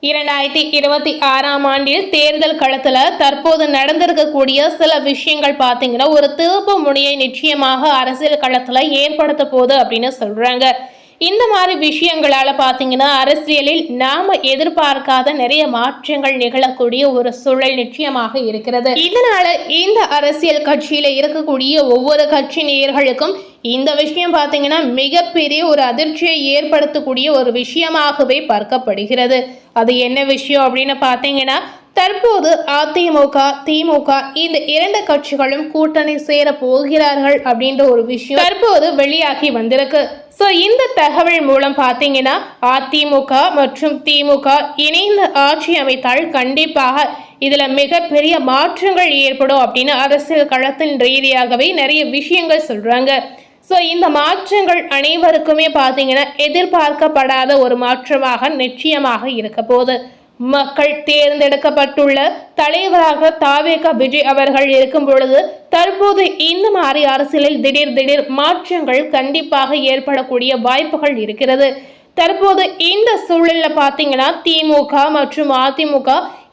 2026ஆம் ஆண்டில் தேர்தல் களத்துல தற்போது நடந்திருக்கக்கூடிய சில விஷயங்கள் பாத்தீங்கன்னா ஒரு திருப்பு முனையை நிச்சயமாக அரசியல் களத்துல ஏற்படுத்த போகுது அப்படின்னு சொல்றாங்க. இந்த மாதிரி விஷயங்களால பாத்தீங்கன்னா அரசியலில் நாம எதிர்பார்க்காத நிறைய மாற்றங்கள் நிகழக்கூடிய ஒரு சூழல் நிச்சயமாக இருக்கிறது. இதனால இந்த அரசியல் கட்சியில இருக்கக்கூடிய ஒவ்வொரு கட்சி நேயர்களுக்கும் இந்த விஷயம் பாத்தீங்கன்னா மிகப்பெரிய ஒரு அதிர்ச்சியை ஏற்படுத்தக்கூடிய ஒரு விஷயமாகவே பார்க்கப்படுகிறது. அது என்ன விஷயம் அப்படின்னு பாத்தீங்கன்னா, தற்போது அதிமுக திமுக இந்த இரண்டு கட்சிகளும் கூட்டணி சேர போகிறார்கள் அப்படின்ற ஒரு விஷயம் தற்போது வெளியாகி வந்திருக்கு. சோ இந்த தகவல் மூலம் பாத்தீங்கன்னா அதிமுக மற்றும் திமுக இணைந்து ஆட்சி அமைத்தால் கண்டிப்பாக இதுல மிகப்பெரிய மாற்றங்கள் ஏற்படும் அப்படின்னு அரசியல் களத்தின் ரீதியாகவே நிறைய விஷயங்கள் சொல்றாங்க. ஸோ இந்த மாற்றங்கள் அனைவருக்குமே பார்த்தீங்கன்னா எதிர்பார்க்கப்படாத ஒரு மாற்றமாக நிச்சயமாக இருக்க போகுது. மக்கள் தேர்ந்தெடுக்கப்பட்டுள்ள தலைவராக தாவேகா விஜய் அவர்கள் இருக்கும் பொழுது தற்போது இந்த மாதிரி அரசியலில் திடீர் மாற்றங்கள் கண்டிப்பாக ஏற்படக்கூடிய வாய்ப்புகள் இருக்கிறது. தற்போது இந்த சூழல்ல பாத்தீங்கன்னா திமுக மற்றும் அதிமுக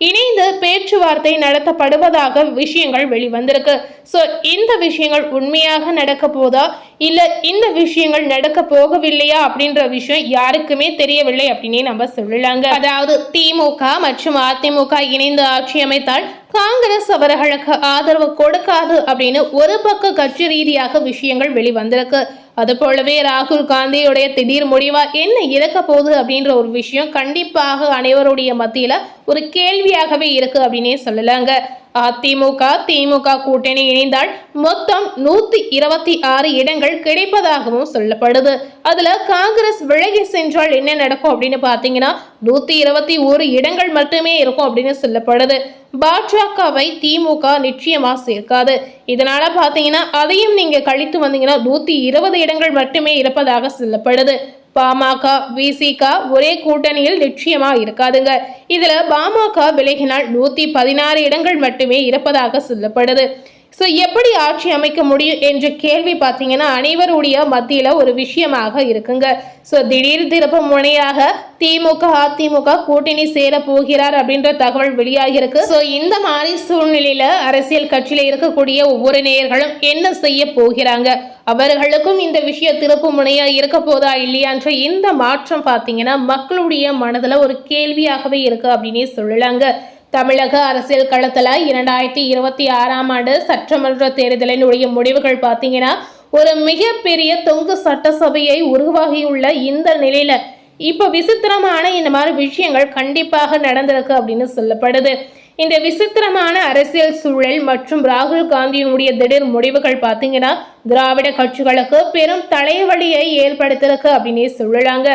இணைந்து பேச்சுவார்த்தை நடத்தப்படுவதாக விஷயங்கள் வெளிவந்திருக்கு. சோ இந்த விஷயங்கள் உண்மையாக நடக்க போதா இல்ல இந்த விஷயங்கள் நடக்க போகவில்லையா அப்படின்ற விஷயம் யாருக்குமே தெரியவில்லை அப்படின்னே நம்ம சொல்லலாங்க. அதாவது திமுக மற்றும் அதிமுக இணைந்து ஆட்சி அமைத்தால் காங்கிரஸ் அவர்களுக்கு ஆதரவு கொடுக்காது அப்படின்னு ஒரு பக்க கட்சி ரீதியாக விஷயங்கள் வெளிவந்திருக்கு. அது போலவே ராகுல் காந்தியுடைய திடீர் முடிவா என்ன இருக்க போகுது அப்படின்ற ஒரு விஷயம் கண்டிப்பாக அனைவருடைய மத்தியில ஒரு கேள்வியாகவே இருக்கு அப்படின்னே சொல்லலாங்க. அதிமுக திமுக கூட்டணி இணைந்தால் மொத்தம் 126 இடங்கள் கிடைப்பதாகவும் சொல்லப்படுது. அதுல காங்கிரஸ் விலகி சென்றால் என்ன நடக்கும் அப்படின்னு பாத்தீங்கன்னா 121 இடங்கள் மட்டுமே இருக்கும் அப்படின்னு சொல்லப்படுது. பாஜகவை திமுக நிச்சயமா சேர்க்காது. இதனால பாத்தீங்கன்னா அதையும் நீங்க கழித்து வந்தீங்கன்னா 120 இடங்கள் மட்டுமே இருப்பதாக சொல்லப்படுது. பாமக விசிக ஒரே கூட்டணியில் நிச்சயமா இருக்காதுங்க. இதுல பாமக விலகினால் 116 இடங்கள் மட்டுமே இருப்பதாக சொல்லப்படுது. ஸோ எப்படி ஆட்சி அமைக்க முடியும் என்ற கேள்வி பார்த்தீங்கன்னா அனைவருடைய மத்தியில ஒரு விஷயமாக இருக்குங்க. ஸோ திடீர் திருப்பு முனையாக திமுக அதிமுக கூட்டணி சேர போகிறார் அப்படின்ற தகவல் வெளியாகிருக்கு. ஸோ இந்த மாதிரி சூழ்நிலையில அரசியல் கட்சியில இருக்கக்கூடிய ஒவ்வொரு நேயர்களும் என்ன செய்ய போகிறாங்க, அவர்களுக்கும் இந்த விஷயம் திருப்பு முனையா இருக்க போதா இல்லையான்ற இந்த மாற்றம் பார்த்தீங்கன்னா மக்களுடைய மனதுல ஒரு கேள்வியாகவே இருக்கு அப்படின்னே சொல்லலாங்க. தமிழக அரசியல் களத்துல 2026ஆம் ஆண்டு சட்டமன்ற தேர்தலினுடைய முடிவுகள் பார்த்தீங்கன்னா ஒரு மிகப்பெரிய தொங்கு சட்டசபையை உருவாகியுள்ள இந்த நிலையில இப்ப விசித்திரமான இந்த மாதிரி விஷயங்கள் கண்டிப்பாக நடந்திருக்கு அப்படின்னு சொல்லப்படுது. இந்த விசித்திரமான அரசியல் சூழல் மற்றும் ராகுல் காந்தியினுடைய திடீர் முடிவுகள் பார்த்தீங்கன்னா திராவிட கட்சிகளுக்கு பெரும் தலைவலியை ஏற்படுத்திருக்கு அப்படின்னே சொல்லலாங்க.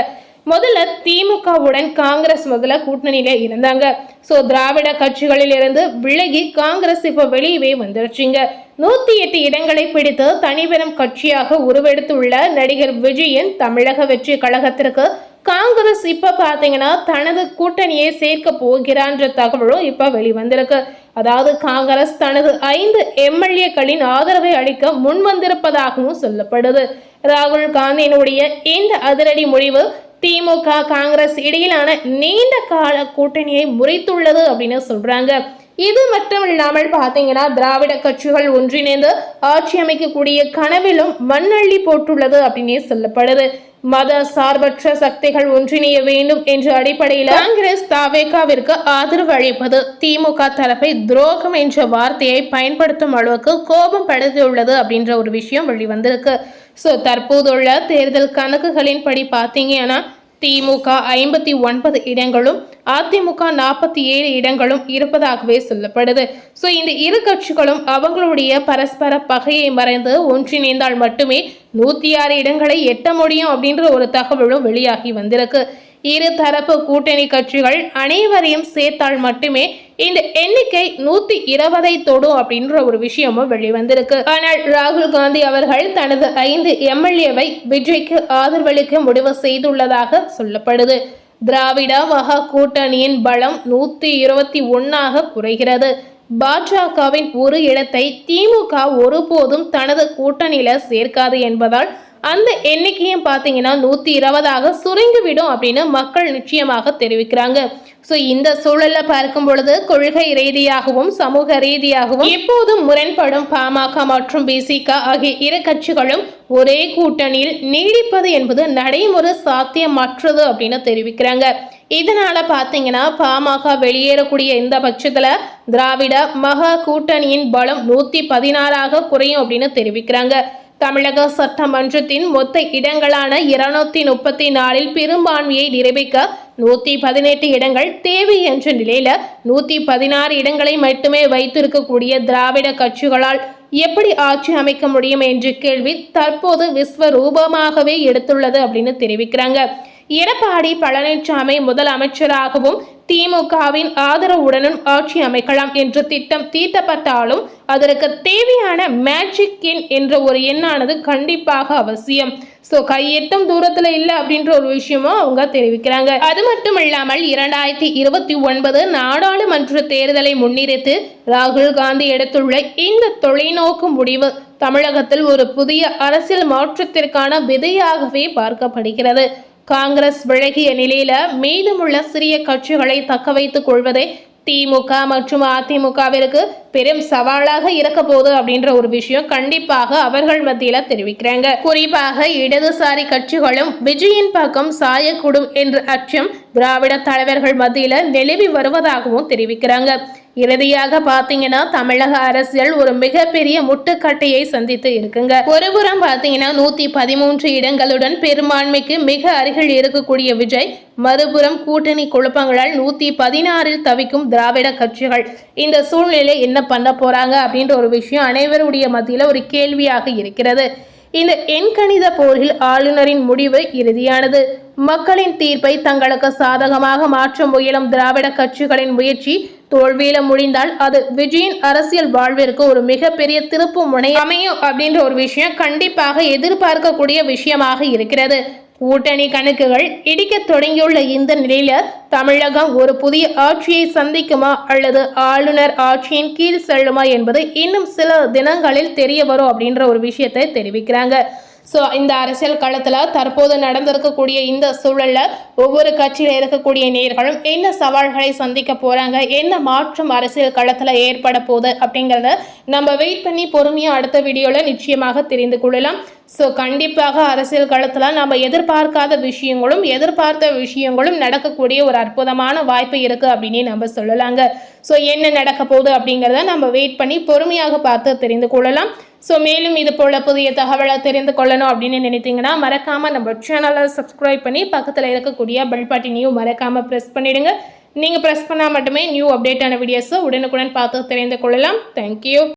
முதல்ல திமுகவுடன் காங்கிரஸ் முதல்ல கூட்டணியில இருந்தாங்க. சோ திராவிட கட்சிகளில் இருந்து விலகி காங்கிரஸ் இப்ப வெளியவே வந்துருச்சுங்க. 108 இடங்களை பிடித்து தனிபெரும் கட்சியாக உருவெடுத்துள்ள நடிகர் விஜயின் தமிழக வெற்றி கழகத்திற்கு காங்கிரஸ் இப்ப பாத்தீங்கன்னா தனது கூட்டணியை சேர்க்க போகிறான்ற தகவலும் இப்ப வெளிவந்திருக்கு. அதாவது காங்கிரஸ் தனது 5 எம்எல்ஏக்களின் ஆதரவை அளிக்க முன்வந்திருப்பதாகவும் சொல்லப்படுது. ராகுல் காந்தியினுடைய இந்த அதிரடி முடிவு திமுக காங்கிரஸ் இடையிலான நீண்ட கால கூட்டணியை முறித்துள்ளது அப்படின்னு சொல்றாங்க. இது மட்டும் இல்லாமல் பாத்தீங்கன்னா திராவிட கட்சிகள் ஒன்றிணைந்து ஆட்சி அமைக்கக்கூடிய கனவிலும் மண்ணள்ளி போட்டுள்ளது அப்படின்னே சொல்லப்படுது. மத சார்பற்ற சக்திகள் ஒன்றிணைய வேண்டும் என்ற அடிப்படையில் காங்கிரஸ் தாவேகாவிற்கு ஆதரவு அளிப்பது திமுக தரப்பை துரோகம் என்ற வார்த்தையை பயன்படுத்தும் அளவுக்கு கோபம் படுத்தியுள்ளது அப்படின்ற ஒரு விஷயம் வெளிவந்திருக்கு. ஸோ தற்போதுள்ள தேர்தல் கணக்குகளின் படி பார்த்தீங்கன்னா திமுக 59 இடங்களும் அதிமுக 47 இடங்களும் இருப்பதாகவே சொல்லப்படுது. ஸோ இந்த இரு கட்சிகளும் அவங்களுடைய பரஸ்பர பகையை மறைந்து ஒன்றிணைந்தால் மட்டுமே 106 இடங்களை எட்ட முடியும் அப்படின்ற ஒரு தகவலும் வெளியாகி வந்திருக்கு. இரு தரப்பு கூட்டணி கட்சிகள் அனைவரையும் சேர்த்தால் மட்டுமே இந்த எண்ணிக்கை 120 தொடும் அப்படின்ற ஒரு விஷயமும் வெளிவந்திருக்கு. ஆனால் ராகுல் காந்தி அவர்கள் தனது 5 எம்எல்ஏவை விஜய்க்கு ஆதரவளிக்க முடிவு செய்துள்ளதாக சொல்லப்படுது. திராவிட மகா கூட்டணியின் பலம் 121ஆக குறைகிறது. பாஜகவின் ஒரு இடத்தை திமுக ஒருபோதும் தனது கூட்டணியில சேர்க்காது என்பதால் அந்த எண்ணிக்கையும் பார்த்தீங்கன்னா 120ஆக சுருங்கிவிடும் அப்படின்னு மக்கள் நிச்சயமாக தெரிவிக்கிறாங்க. ஸோ இந்த சூழல்ல பார்க்கும் பொழுது கொள்கை ரீதியாகவும் சமூக ரீதியாகவும் எப்போதும் முரண்படும் பாமக மற்றும் பிசிக ஆகிய இரு கட்சிகளும் ஒரே கூட்டணியில் நீடிப்பது என்பது நடைமுறை சாத்தியமற்றது அப்படின்னு தெரிவிக்கிறாங்க. இதனால பாத்தீங்கன்னா பாமக வெளியேறக்கூடிய இந்த பட்சத்துல திராவிட மகா கூட்டணியின் பலம் 116ஆக குறையும் அப்படின்னு தெரிவிக்கிறாங்க. தமிழக சட்டமன்றத்தின் மொத்த இடங்களான 234 பெரும்பான்மையை நிரூபிக்க 118 இடங்கள் தேவை என்ற நிலையில 116 இடங்களை மட்டுமே வைத்திருக்கக்கூடிய திராவிட கட்சிகளால் எப்படி ஆட்சி அமைக்க முடியும் என்ற கேள்வி தற்போது விஸ்வரூபமாகவே எடுத்துள்ளது அப்படின்னு தெரிவிக்கிறாங்க. எடப்பாடி பழனிசாமி முதலமைச்சராகவும் திமுகவின் ஆதரவுடனும் ஆட்சி அமைக்கலாம் என்ற திட்டம் தீட்டப்பட்டாலும் அதற்கு தேவையான மேஜிக் எண் என்ற ஒரு எண்ணானது கண்டிப்பாக அவசியம். ஸோ கையெட்டும் தூரத்தில் இல்லை அப்படின்ற ஒரு விஷயமும் அவங்க தெரிவிக்கிறாங்க. அது மட்டும் இல்லாமல் 2029 நாடாளுமன்ற தேர்தலை முன்னிறுத்தி ராகுல் காந்தி எடுத்துள்ள இந்த தொலைநோக்கு முடிவு தமிழகத்தில் ஒரு புதிய அரசியல் மாற்றத்திற்கான விதையாகவே பார்க்கப்படுகிறது. காங்கிரஸ் விலகிய நிலையில மீதமுள்ள சிறிய கட்சிகளை தக்க வைத்துக் கொள்வதே திமுக மற்றும் அதிமுகவிற்கு பெரும் சவாலாக இருக்க போகுது அப்படின்ற ஒரு விஷயம் கண்டிப்பாக அவர்கள் மத்தியில தெரிவிக்கிறாங்க. குறிப்பாக இடதுசாரி கட்சிகளும் விஜயின் பக்கம் சாயக்கூடும் என்ற அச்சம் திராவிட தலைவர்கள் மத்தியில நிலவி வருவதாகவும் தெரிவிக்கிறாங்க. இறுதியாக பாத்தீங்கன்னா தமிழக அரசியல் ஒரு மிகப்பெரிய முட்டுக்கட்டையை சந்தித்து இருக்குங்க. ஒருபுறம் பாத்தீங்கன்னா 113 இடங்களுடன் பெரும்பான்மைக்கு மிக அருகில் இருக்கக்கூடிய விஜய், மறுபுறம் கூட்டணி குழப்பங்களால் 116 தவிக்கும் திராவிட கட்சிகள். இந்த சூழ்நிலை என்ன பண்ண போறாங்க அப்படின்ற ஒரு விஷயம் அனைவருடைய மத்தியில ஒரு கேள்வியாக இருக்கிறது. இந்த எண்கணித போரில் ஆளுநரின் முடிவு இறுதியானது. மக்களின் தீர்ப்பை தங்களுக்கு சாதகமாக மாற்ற முயலும் திராவிட கட்சிகளின் முயற்சி தோல்வியில முடிந்தால் அது விஜயின் அரசியல் வாழ்விற்கு ஒரு மிகப்பெரிய திருப்பு முனை அமையும் அப்படின்ற ஒரு விஷயம் கண்டிப்பாக எதிர்பார்க்கக்கூடிய விஷயமாக இருக்கிறது. கூட்டணி கணக்குகள் இடிக்க தொடங்கியுள்ள இந்த நிலையில தமிழகம் ஒரு புதிய ஆட்சியை சந்திக்குமா அல்லது ஆளுநர் ஆட்சியின் கீழ் செல்லுமா என்பது இன்னும் சில தினங்களில் தெரிய வரும் அப்படின்ற ஒரு விஷயத்தை தெரிவிக்கிறாங்க. ஸோ இந்த அரசியல் களத்தில் தற்போது நடந்திருக்கக்கூடிய இந்த சூழலில் ஒவ்வொரு கட்சியில் இருக்கக்கூடிய நேர்களும் என்ன சவால்களை சந்திக்க போகிறாங்க, என்ன மாற்றம் அரசியல் களத்தில் ஏற்பட போகுது அப்படிங்கிறத நம்ம வெயிட் பண்ணி பொறுமையாக அடுத்த வீடியோவில் நிச்சயமாக தெரிந்து கொள்ளலாம். ஸோ கண்டிப்பாக அரசியல் களத்தில் நம்ம எதிர்பார்க்காத விஷயங்களும் எதிர்பார்த்த விஷயங்களும் நடக்கக்கூடிய ஒரு அற்புதமான வாய்ப்பு இருக்குது அப்படின்னு நம்ம சொல்லலாங்க. ஸோ என்ன நடக்க போகுது அப்படிங்கிறத நம்ம வெயிட் பண்ணி பொறுமையாக பார்த்து தெரிந்து கொள்ளலாம். ஸோ மேலும் இது போல புதிய தகவலை தெரிந்து கொள்ளணும் அப்படின்னு நினைத்தீங்கன்னா மறக்காமல் நம்ம சேனலை சப்ஸ்கிரைப் பண்ணி பக்கத்தில் இருக்கக்கூடிய பெல் பட்டனையும் மறக்காமல் ப்ரெஸ் பண்ணிடுங்க. நீங்கள் ப்ரெஸ் பண்ணால் மட்டுமே நியூ அப்டேட்டான வீடியோஸை உடனுக்குடன் பார்த்து தெரிந்து கொள்ளலாம். தேங்க்யூ.